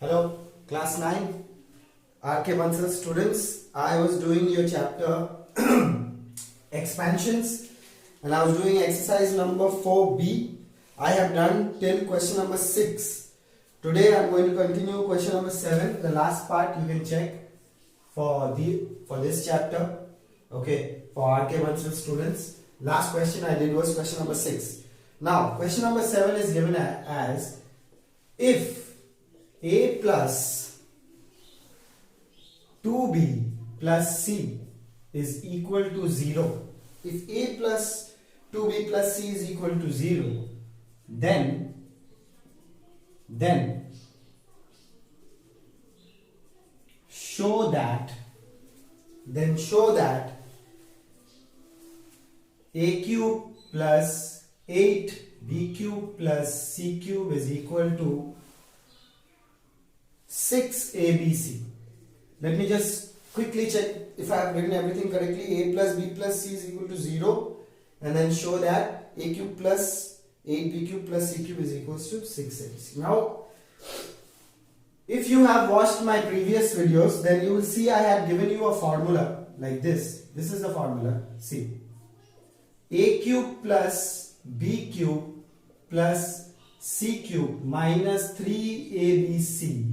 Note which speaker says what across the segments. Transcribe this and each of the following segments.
Speaker 1: Hello, class 9 RK Bansal students. I was doing your chapter expansions and I was doing exercise number 4B. I have done till question number 6. Today I am going to continue question number 7. The last part you can check for this chapter. Okay, for RK Bansal students. Last question I did was question number 6. Now question number 7 is given as if a plus 2b plus c is equal to 0. If a plus 2b plus c is equal to 0, then show that a cube plus 8b cube plus c cube is equal to 6abc. Let me just quickly check if I have written everything correctly. A plus b plus c is equal to 0, and then show that a cube plus 8b cube plus c cube is equals to 6abc. Now, if you have watched my previous videos, then you will see I have given you a formula like this. This is the formula. See, a cube plus b cube plus c cube minus 3abc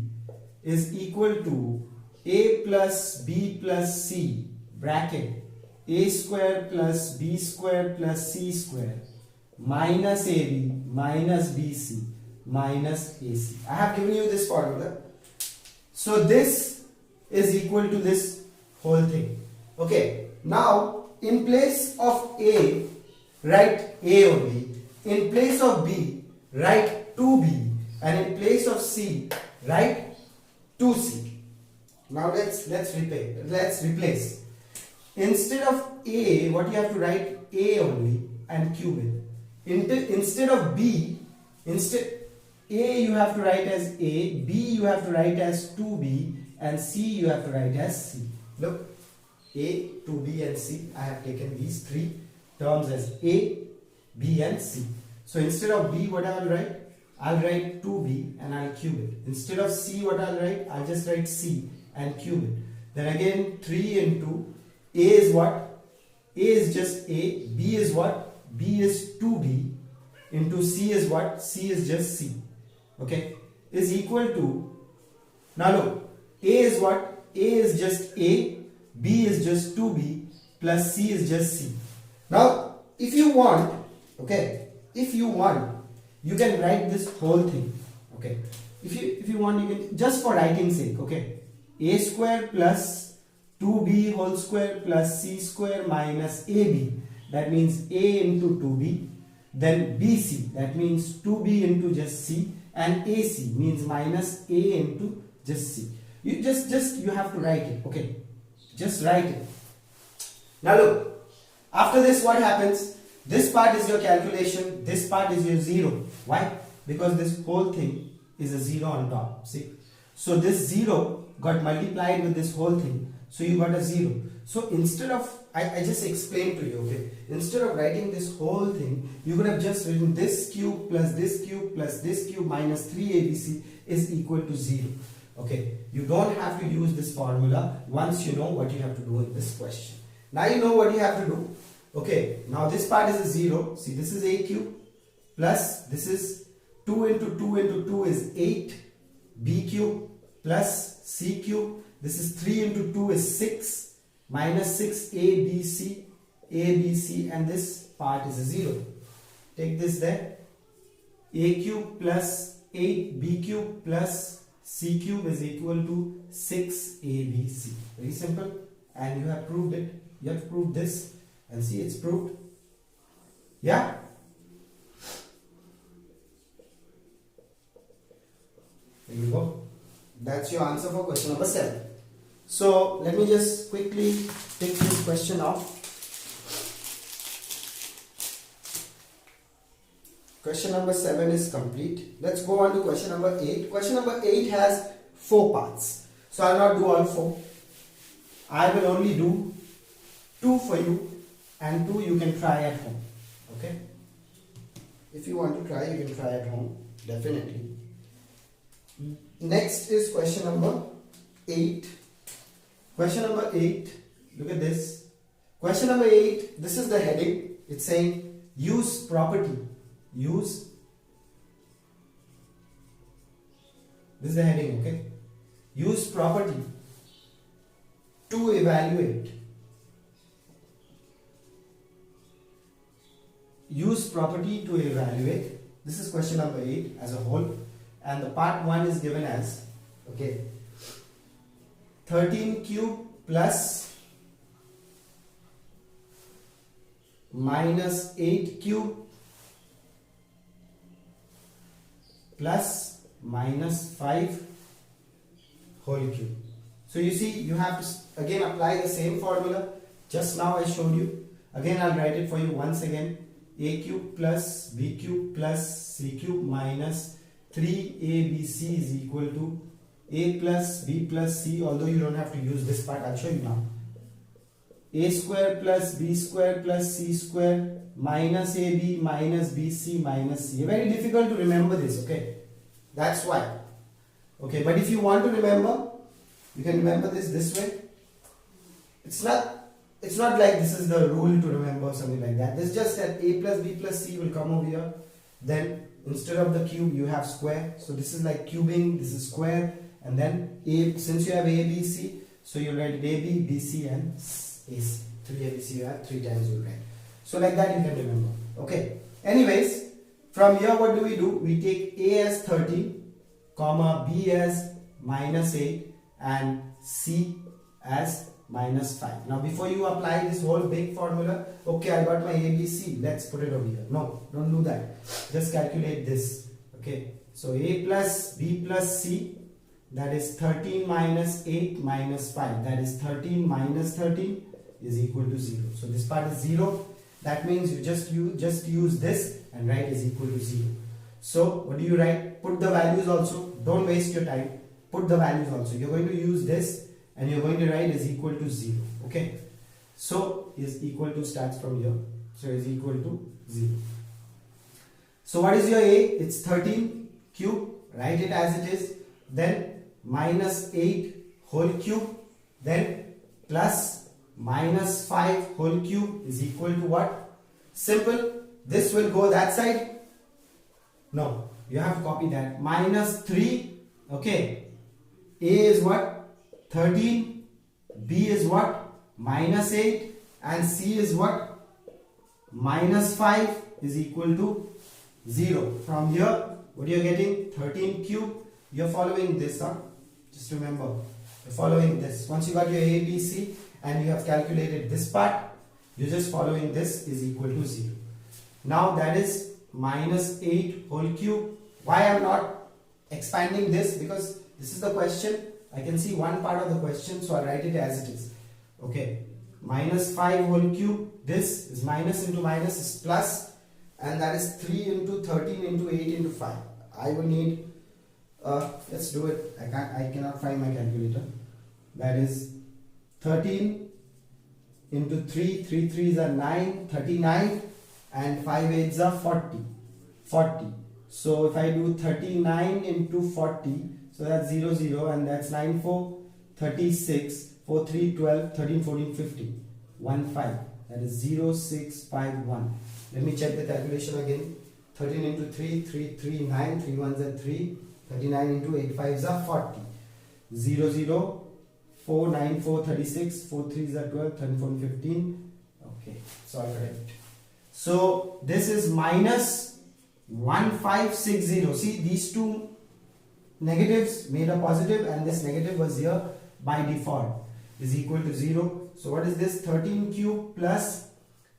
Speaker 1: is equal to a plus b plus c bracket a square plus b square plus c square minus ab minus bc minus ac. I have given you this formula. So this is equal to this whole thing. Okay. Now in place of a, write a only. In place of b, write 2b. And in place of c, write 2c. Now let's replace. Instead of a, what you have to write a only and cube it. Instead of b, a you have to write as a, b you have to write as 2b, and c you have to write as c. Look, a, 2b and c. I have taken these three terms as a, b and c. So instead of b, what I will write? I'll write 2b and I'll cube it. Instead of c, what I'll write? I'll just write c and cube it. Then again 3 into a is what? A is just a. B is what? B is 2b into c is what? C is just c. Okay, is equal to, now look, a is what? A is just a, b is just 2b plus c is just c. Now if you want, okay, you can write this whole thing. Okay, if you want, you can, just for writing sake, okay, a square plus 2b whole square plus c square minus ab, that means a into 2b, then bc, that means 2b into just c, and ac means minus a into just c. You just you have to write it. Okay, just write it. Now look, after this what happens? This part is your calculation, this part is your 0. Why? Because this whole thing is a 0 on top. See? So this 0 got multiplied with this whole thing. So you got a 0. So instead of, I just explained to you, okay, instead of writing this whole thing, you could have just written this cube plus this cube plus this cube minus 3abc is equal to 0. Okay, you don't have to use this formula once you know what you have to do in this question. Now you know what you have to do. Okay, now this part is a 0. See, this is a cube plus this is 2 into 2 into 2 is 8 b cube plus c cube. This is 3 into 2 is 6 minus 6 abc, and this part is a 0. Take this there. A cube plus 8b cube plus c cube is equal to 6abc. Very simple, and you have proved it. You have proved this. And see, it's proved. Yeah? There you go. That's your answer for question number 7. So, let me just quickly take this question off. Question number 7 is complete. Let's go on to question number 8. Question number 8 has 4 parts. So, I will not do all 4. I will only do 2 for you. And 2 you can try at home. Okay, if you want to try, you can try at home, definitely. Next is question number 8. Question number 8, look at this. Question number 8, this is the heading. It's saying use property. Use, this is the heading, okay? Use property to evaluate. Use property to evaluate. This is question number 8 as a whole. And the part 1 is given as, okay, 13 cube plus minus 8 cube plus minus 5 whole cube. So you see, you have to again apply the same formula. Just now I showed you. Again I'll write it for you once again. A cube plus B cube plus C cube minus 3ABC is equal to A plus B plus C, although you don't have to use this part, I'll show you now. A square plus B square plus C square minus AB minus BC minus C. Very difficult to remember this, okay? That's why. Okay, but if you want to remember, you can remember this way. It's not like this is the rule to remember or something like that. It's just that A plus B plus C will come over here. Then instead of the cube you have square. So this is like cubing, this is square, and then A, since you have A, B, C, so you write A, B, B, C and AC. 3 A, B, C you have 3 times you write. So like that you can remember. Okay. Anyways, from here what do? We take A as 13, comma B as minus 8 and C as minus 5. Now before you apply this whole big formula, okay, I got my ABC, let's put it over here. No, don't do that. Just calculate this. Okay, so A plus B plus C, that is 13 minus 8 minus 5, that is 13 minus 13 is equal to 0. So this part is 0. That means you just use this and write is equal to 0. So what do you write? Put the values also. Don't waste your time. Put the values also. You're going to use this and you're going to write is equal to 0. Okay. So is equal to starts from here. So is equal to 0. So what is your A? It's 13 cube. Write it as it is. Then minus 8 whole cube. Then plus minus 5 whole cube is equal to what? Simple. This will go that side. No, you have to copy that. Minus 3. Okay. A is what? 13. B is what? Minus 8. And C is what? Minus 5 is equal to 0. From here, what are you getting? 13 cube. You're following this, huh? Just remember, you're following this. Once you got your A, B, C and you have calculated this part, you're just following this is equal to 0. Now that is minus 8 whole cube. Why I am not expanding this? Because this is the question. I can see one part of the question, so I write it as it is. Okay, minus 5 whole cube. This is minus into minus is plus, and that is 3 into 13 into 8 into 5. I will need, let's do it. I cannot find my calculator. That is 13 into 3, 3 3s are 9, 39, and 5 8s are 40. So if I do 39 into 40, so that's 0 0, and that's 9 4 36, 4 3 12, 13 14 15, 1 5. That is 0 6 5 1. Let me check the calculation again. 13 into 3, 3 3 9, 3 1s are 3, 39 into 8 5s are 40. 0 0 4 9 4 36, 4 3s are 12, 13 14 15. Okay, it's all correct. So this is minus 1560. See, these two negatives made a positive and this negative was here by default is equal to 0. So what is this? 13 cube plus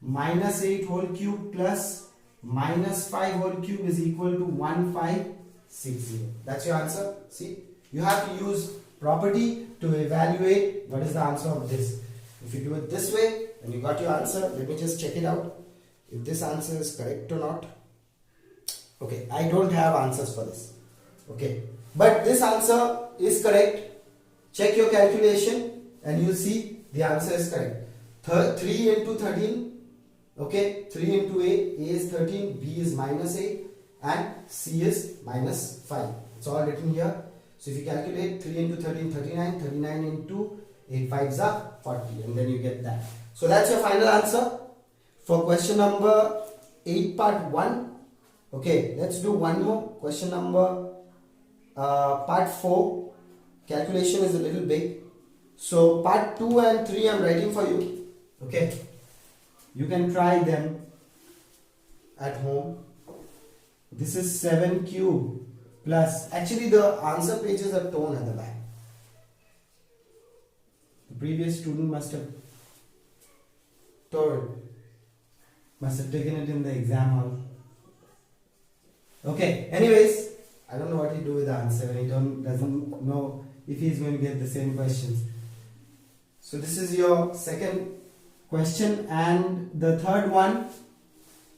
Speaker 1: minus 8 whole cube plus minus 5 whole cube is equal to 1560. That's your answer. See, you have to use property to evaluate what is the answer of this. If you do it this way and you got your answer, let me just check it out if this answer is correct or not. Okay, I don't have answers for this. Okay, but this answer is correct. Check your calculation and you'll see the answer is correct. 3 into 13. Okay, 3 into A is 13, B is minus 8 and C is minus 5. It's all written here. So if you calculate 3 into 13, 39, 39 into 8 5s are 40, and then you get that. So that's your final answer for question number 8 part 1. Okay, let's do one more. Question number part 4. Calculation is a little big. So part 2 and 3 I'm writing for you. Okay, you can try them at home. This is 7 cube plus, actually the answer pages are torn at the back. The previous student must have taken it in the exam hall. Okay, anyways, I don't know what he do with the answer when he doesn't know if he's going to get the same questions. So this is your second question, and the third one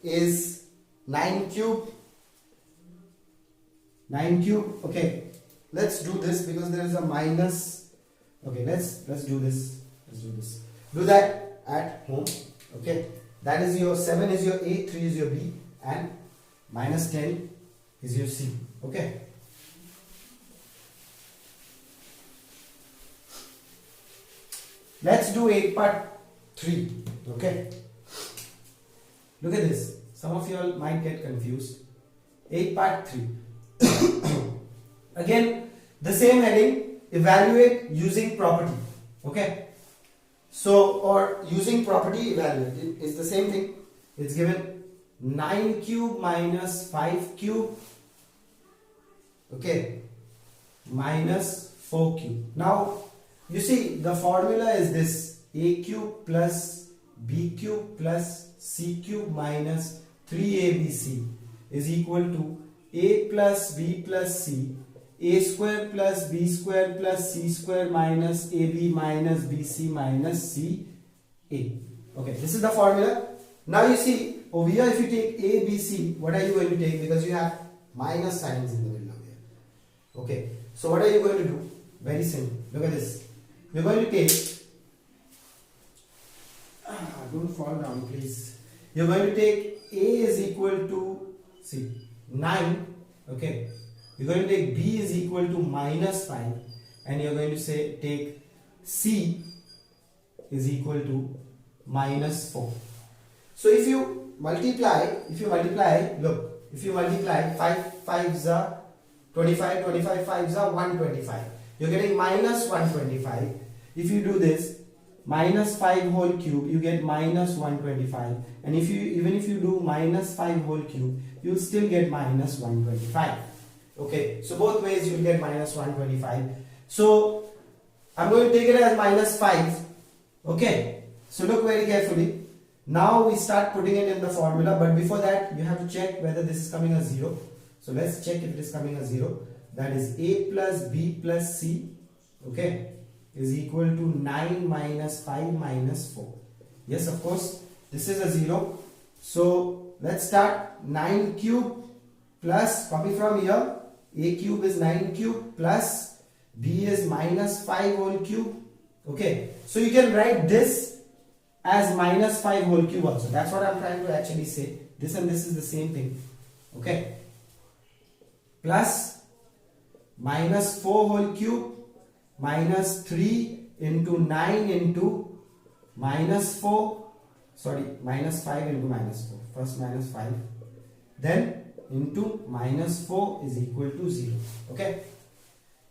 Speaker 1: is 9 cube. 9 cube. Okay, let's do this because there is a minus. Okay, let's do this. Do that at home. Okay, that is your 7 is your A, 3 is your B, and minus 10 is your C. Okay. Let's do 8 part 3. Okay. Look at this. Some of you all might get confused. 8 part 3. Again, the same heading, evaluate using property. Okay. So, or using property, evaluate. It's the same thing. It's given 9 cube minus 5 cube. Okay. Minus 4 cube. Now, you see, the formula is this: a cube plus b cube plus c cube minus 3abc is equal to a plus b plus c, a square plus b square plus c square minus ab minus bc minus c a. Okay, this is the formula. Now you see, over here if you take a, b, c, what are you going to take? Because you have minus signs in the middle of here. Okay, so what are you going to do? Very simple. Look at this. We're going to take, don't fall down please. You're going to take a is equal to, see, 9. Okay, you're going to take b is equal to minus 5, and you're going to say take c is equal to minus 4. So if you multiply, look, if you multiply 5 5s are 25, 25 5s are 125. You're getting minus 125. If you do this, minus 5 whole cube, you get minus 125. And if you do minus 5 whole cube, you'll still get minus 125. Okay, so both ways you'll get minus 125. So I'm going to take it as minus 5. Okay, so look very carefully. Now we start putting it in the formula, but before that you have to check whether this is coming as 0. So let's check if it is coming as 0. That is a plus b plus c, okay, is equal to 9 minus 5 minus 4. Yes, of course, this is a 0. So let's start. 9 cube plus, copy from here, a cube is 9 cube plus b is minus 5 whole cube. Okay, so you can write this as minus 5 whole cube also. That's what I'm trying to actually say. This and this is the same thing. Okay, plus minus 4 whole cube minus 3 into 9 into minus 4, sorry, minus 5 into minus 4. First minus 5, then into minus 4 is equal to 0. Okay,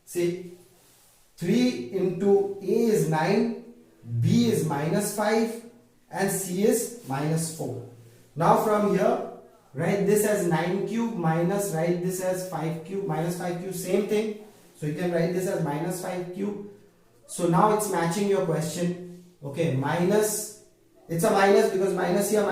Speaker 1: see, 3 into a is 9, b is minus 5, and c is minus 4. Now from here, write this as 9 cube minus, write this as 5 cube, minus 5 cube, same thing. So you can write this as minus 5 cube. So now it's matching your question. Okay, minus, it's a minus because minus here,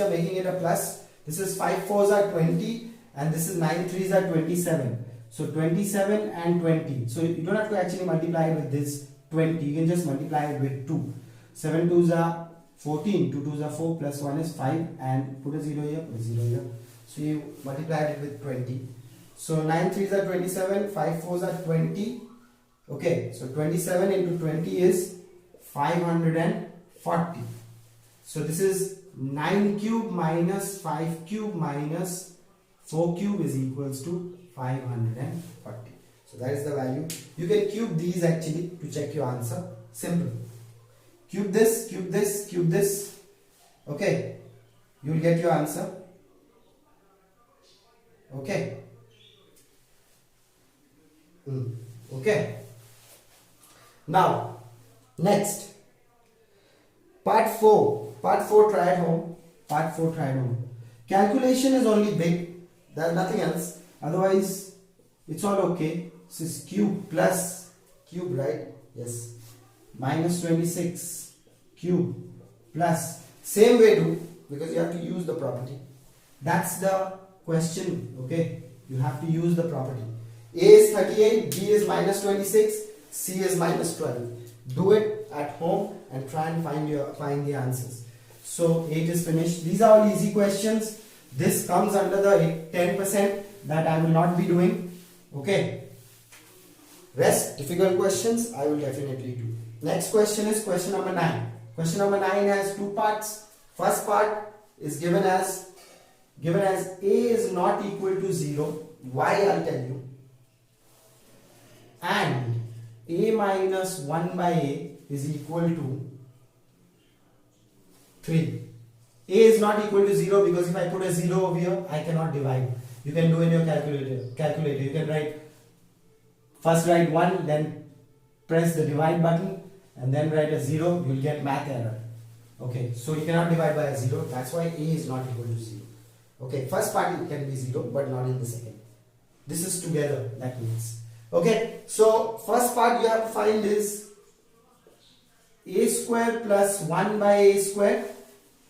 Speaker 1: making it a plus. This is 5 4s are 20, and this is 9 3s are 27. So 27 and 20. So you don't have to actually multiply it with this 20. You can just multiply it with 2. 7 2s are 14, 2 2s are 4, plus 1 is 5, and put a 0 here, put a 0 here. So you multiply it with 20. So 9 3s are 27, 5 4s are 20. Okay, so 27 into 20 is 540. So this is 9 cube minus 5 cube minus 4 cube is equals to 540. So that is the value. You can cube these actually to check your answer. Simple. Cube this, cube this, cube this. Okay. You will get your answer. Okay. Okay. Now, next. Part 4. Part 4 try at home. Part 4 try at home. Calculation is only big. There is nothing else. Otherwise, it's all okay. This is cube plus cube, right? Yes. Minus 26 cube plus. Same way do, because you have to use the property. That's the question. Okay. You have to use the property. A is 38, B is minus 26, C is minus 12. Do it at home and try and find the answers. So 8 is finished. These are all easy questions. This comes under the 10% that I will not be doing. Okay. Rest difficult questions I will definitely do. Next question is question number 9. Question number 9 has two parts. First part is given as A is not equal to 0. Why, I'll tell you. And A minus 1 by A is equal to 3. A is not equal to 0 because if I put a 0 over here, I cannot divide. You can do in your calculator. You can write 1, then press the divide button and then write a 0, you will get math error. Okay, so you cannot divide by a 0. That's why A is not equal to 0. Okay, first part it can be 0 but not in the second. This is together, that means. Okay, so first part you have to find is A square plus 1 by A square.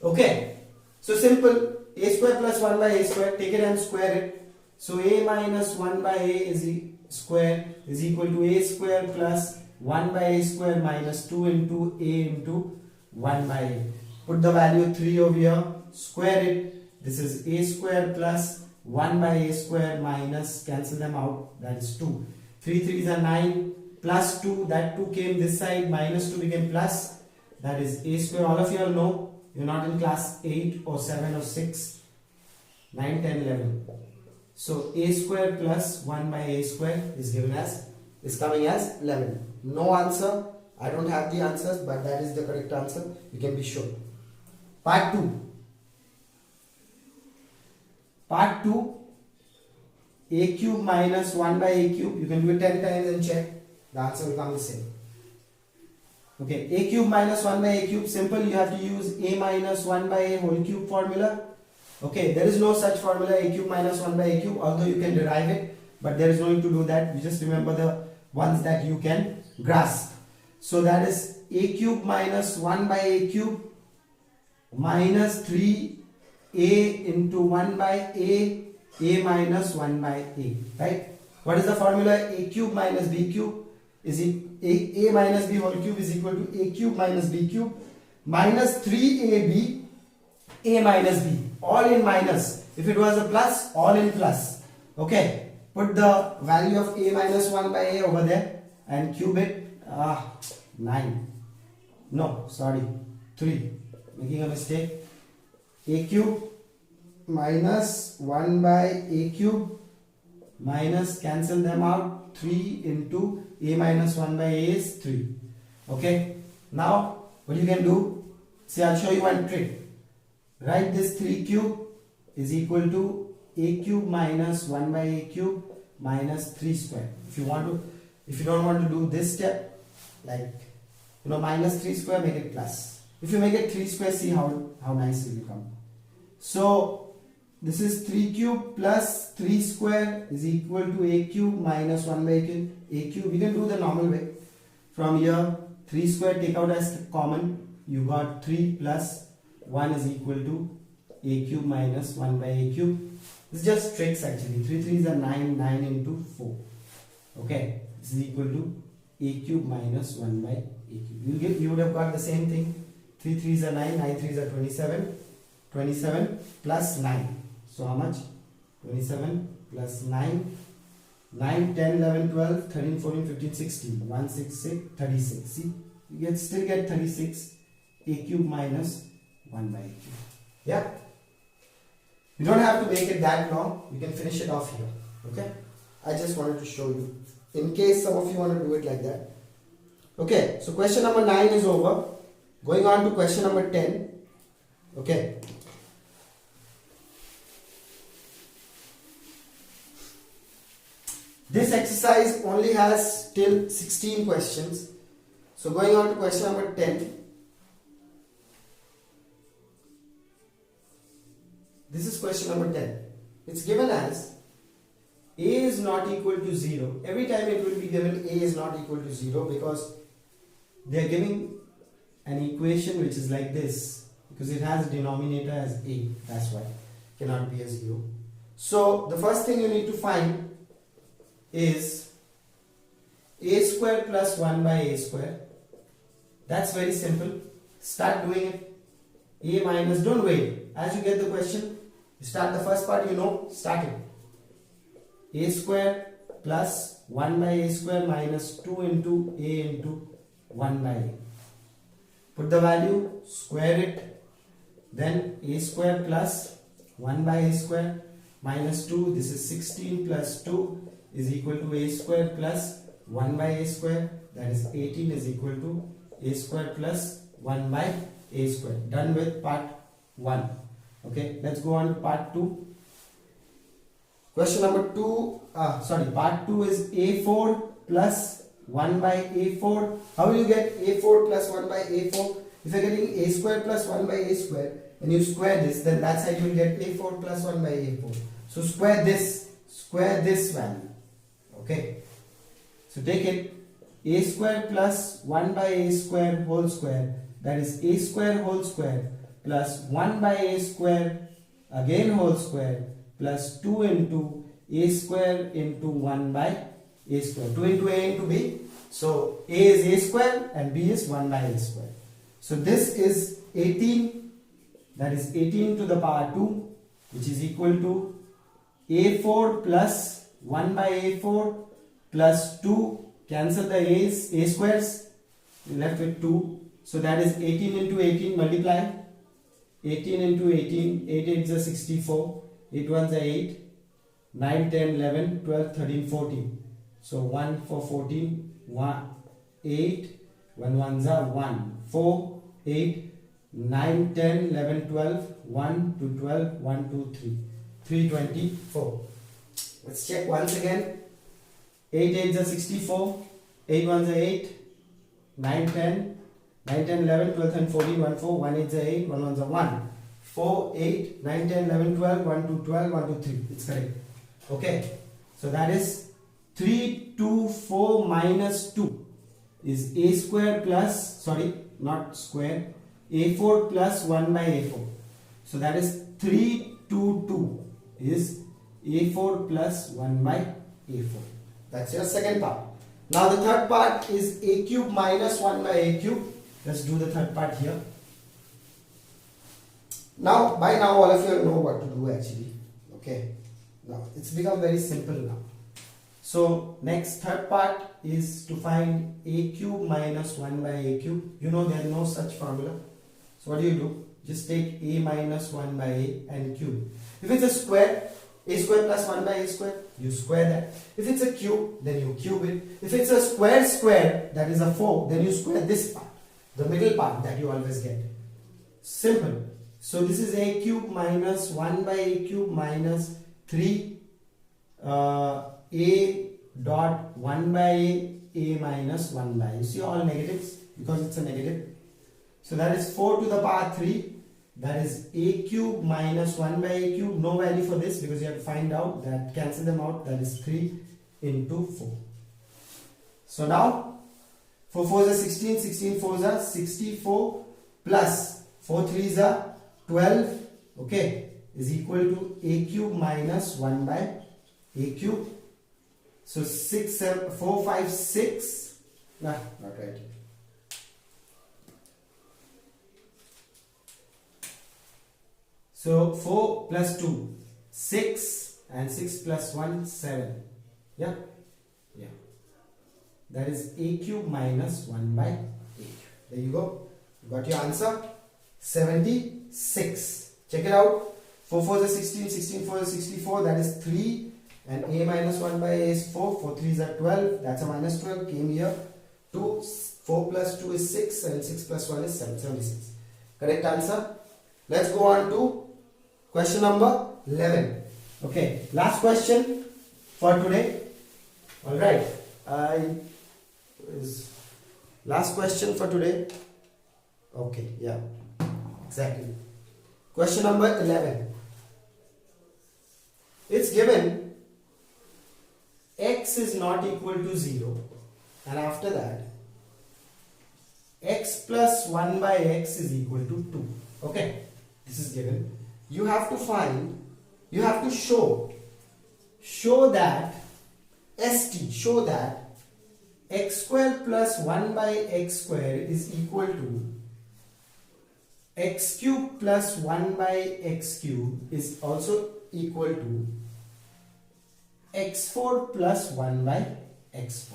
Speaker 1: Okay, so simple. A square plus 1 by A square, take it and square it. So A minus 1 by A square is equal to A square plus 1 by A square minus 2 into A into 1 by A. Put the value 3 over here, square it. This is A square plus 1 by A square minus, cancel them out, that is 2. 3 3s are 9, plus 2, that 2 came this side, minus 2 became plus, that is A square. All of you all know, you're not in class 8 or 7 or 6, 9, 10, 11. So A square plus 1 by A square is coming as 11. No answer. I don't have the answers, but that is the correct answer. You can be sure. Part 2. Part 2. A cube minus 1 by A cube. You can do it 10 times and check. The answer will come the same. Okay. A cube minus 1 by A cube. Simple. You have to use A minus 1 by A whole cube formula. Okay. There is no such formula A cube minus 1 by A cube. Although you can derive it. But there is no need to do that. You just remember the ones that you can grasp. So that is A cube minus 1 by A cube minus 3A into 1 by A minus 1 by A. Right? What is the formula? A cube minus B cube is A minus B whole cube is equal to A cube minus B cube minus 3AB A minus B. All in minus. If it was a plus, all in plus. Okay. Put the value of A minus 1 by A over there and cube it. 9. No, sorry. 3. Making a mistake. A cube minus 1 by A cube minus, cancel them out, 3 into A minus 1 by A is 3. Okay. Now, what you can do, see, I'll show you one trick. Write this 3 cube is equal to A cube minus 1 by A cube minus 3 square. If you don't want to do this step, like, minus 3 square, make it plus. If you make it 3 square, see how nice it will become. So, this is 3 cube plus 3 square is equal to A cube minus 1 by A cube. You can do the normal way. From here, 3 square take out as common. You got 3 plus 1 is equal to A cube minus 1 by A cube. This is just tricks actually. 3 3s are 9, 9 into 4. Okay, this is equal to A cube minus 1 by A cube. You would have got the same thing. 3 3s are 9, 9 3s are 27. 27 plus 9. So how much? 27 plus 9. 9, 10, 11, 12, 13, 14, 15, 16. 1, 6, 6, 36. See, you still get 36. A cube minus 1 by A cube. Yeah? You don't have to make it that long. You can finish it off here. Okay? I just wanted to show you in case some of you want to do it like that. Okay, so question number 9 is over. Going on to question number 10. Okay. This exercise only has till 16 questions. So going on to question number 10. This is question number 10. It's given as a is not equal to 0. Every time it will be given a is not equal to 0 because they are giving an equation which is like this, because it has a denominator as a, that's why it cannot be a 0. So the first thing you need to find is a square plus 1 by a square. That's very simple. Start doing it. A minus, don't wait. As you get the question, you start the first part, start it. A square plus 1 by a square minus 2 into a into 1 by a. Put the value, square it, then a square plus 1 by a square minus 2, this is 16 plus 2 is equal to a square plus 1 by a square, that is 18 is equal to a square plus 1 by a square. Done with part 1. Okay, let's go on to part 2. Question number 2, part 2 is a4 plus 1 by a4. How will you get a4 plus 1 by a4? If you're getting a square plus 1 by a square and you square this, then that side you will get a4 plus 1 by a4. So square this value. Okay. So take it, a square plus 1 by a square whole square, that is a square whole square plus 1 by a square again whole square plus 2 into a square into 1 by a square. 2 into a into b. So a is a square and b is 1 by a square. So this is 18, that is 18 to the power 2, which is equal to a4 plus 1 by a4 plus 2, cancel the a's, a squares, you're left with 2. So that is 18 into 18, multiply. 18 into 18, 8 8s are 64, 8 1s are 8, 9, 10, 11, 12, 13, 14. So 1 for 14, 1, 8, 1 1s are 1, 4, 8, 9, 10, 11, 12, 1 to 12, 1, 2, 3, 324. Let's check once again. 8 8s are 64, 8 1s are 8, 9, 10, 9, 10, 11, 12, and 14, 1, 4, 1 8s are 8, 1 1s are 1, 4, 8, 9, 10, 11, 12, 1, 2, 12, 1, 2, 3. It's correct. Okay. So that is 3, 2, 4 minus 2 is a square plus, not square, a4 plus 1 by a4. So that is 3, 2, 2 is a4 plus 1 by a4. That's your second part. Now the third part is a cube minus 1 by a cube. Let's do the third part here. Now, by now all of you know what to do actually. Okay. Now it's become very simple now. So next third part is to find a cube minus 1 by a cube. You know there is no such formula. So what do? Just take a minus 1 by a and cube. If it's a square, a square plus 1 by a square, you square that. If it's a cube, then you cube it. If it's a square, that is a 4, then you square this part, the middle part that you always get. Simple. So this is a cube minus 1 by a cube minus 3 a dot 1 by a minus 1 by. You see all negatives because it's a negative. So that is 4 to the power 3. That is a cube minus 1 by a cube. No value for this because you have to find out that, cancel them out. That is 3 into 4. So now 4 4s are 16, 16 4s are 64 plus 4 3s are 12. Okay, is equal to a cube minus 1 by a cube. So 6, 7, 4, 5, 6. Nah, not right. So 4 plus 2, 6, and 6 plus 1, 7. Yeah? Yeah. That is a cube minus 1 by a cube. There you go. You got your answer. 76. Check it out. 4 4 is 16, 16 4 is 64. That is 3 and a minus 1 by a is 4. 4 3s are 12. That's a minus 12. Came here. 2. 4 plus 2 is 6 and 6 plus 1 is 7. 76. Correct answer. Let's go on to question number 11. Okay, last question for today. Alright. Last question for today. Okay, yeah. Exactly. Question number 11. It's given x is not equal to 0, and after that x plus 1 by x is equal to 2. Okay, this is given. You have to find, you have to show that show that x square plus 1 by x square is equal to x cube plus 1 by x cube is also equal to x4 plus 1 by x4.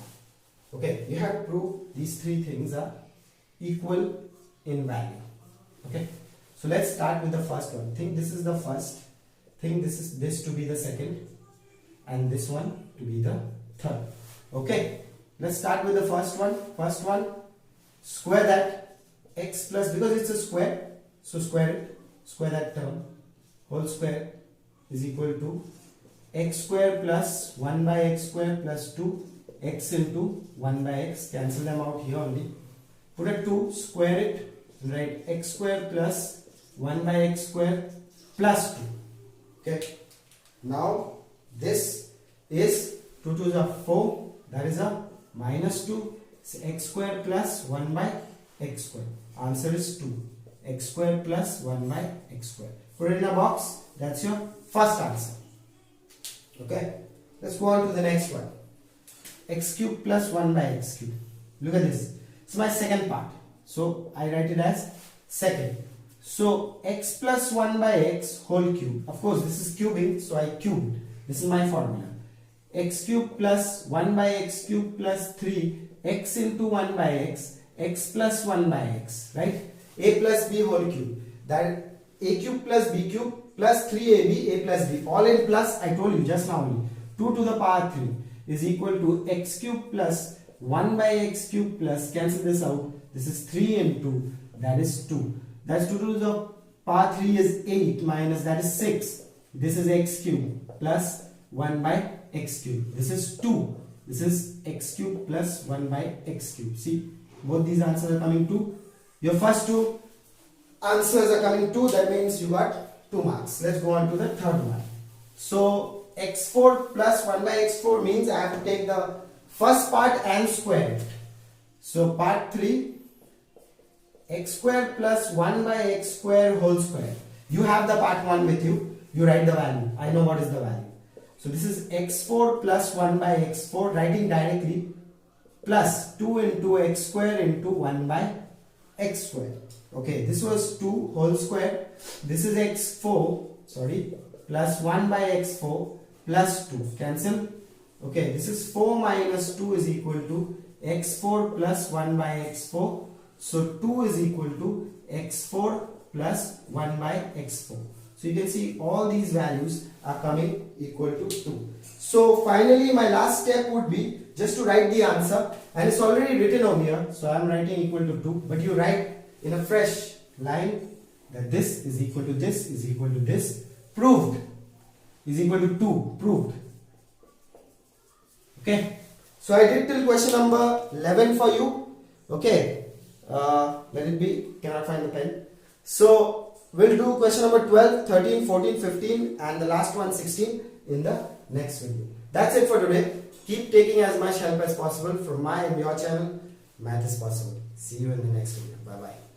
Speaker 1: Okay, you have to prove these three things are equal in value. Okay, so let's start with the first one. Think this is the first, think this to be the second, and this one to be the third. Okay, let's start with the first one. First one, square that x plus, because it's a square, so square it, square that term, whole square is equal to x square plus 1 by x square plus 2 x into 1 by x, cancel them out here only. Put a 2, square it, and write x square plus 1 by x square plus 2. Okay, now this is 2 2s are 4, that is a minus 2. So x square plus 1 by x square. Answer is 2. X square plus 1 by x square. Put it in a box. That's your first answer. Okay, let's go on to the next one. X cube plus 1 by x cube. Look at this. It's my second part, so I write it as second. So x plus 1 by x whole cube. Of course this is cubing, so I cubed. This is my formula. X cube plus 1 by x cube plus 3 x into 1 by x plus 1 by x, right? A plus b whole cube. That a cube plus b cube plus 3ab a plus b, all in plus. I told you just now only, 2 to the power 3 is equal to x cube plus 1 by x cube plus, cancel this out, this is 3 into, that is 2. That's 2 to the power 3 is 8 minus, that is 6. This is x cube plus 1 by x cube. This is 2. This is x cube plus 1 by x cube. See, both these answers are coming 2. Your first two answers are coming 2. That means you got 2 marks. Let's go on to the third one. So x4 plus 1 by x4 means I have to take the first part and square it. So part 3, x square plus 1 by x square whole square. You have the part 1 with you. You write the value. I know what is the value. So this is x4 plus 1 by x4, writing directly, plus 2 into x square into 1 by x square. Okay, this was 2 whole square. This is x4, sorry, plus 1 by x4 plus 2. Cancel. Okay, this is 4 minus 2 is equal to x4 plus 1 by x4. So 2 is equal to x4 plus 1 by x4. So you can see all these values are coming equal to 2. So finally my last step would be just to write the answer, and it's already written over here. So I am writing equal to 2, but you write in a fresh line that this is equal to this is equal to this. Proved is equal to 2. Proved. Okay. So I did till question number 11 for you. Okay. Let it be. Cannot find the pen. So we'll do question number 12, 13, 14, 15 and the last one 16 in the next video. That's it for today. Keep taking as much help as possible from my and your channel. Math is possible. See you in the next video. Bye bye.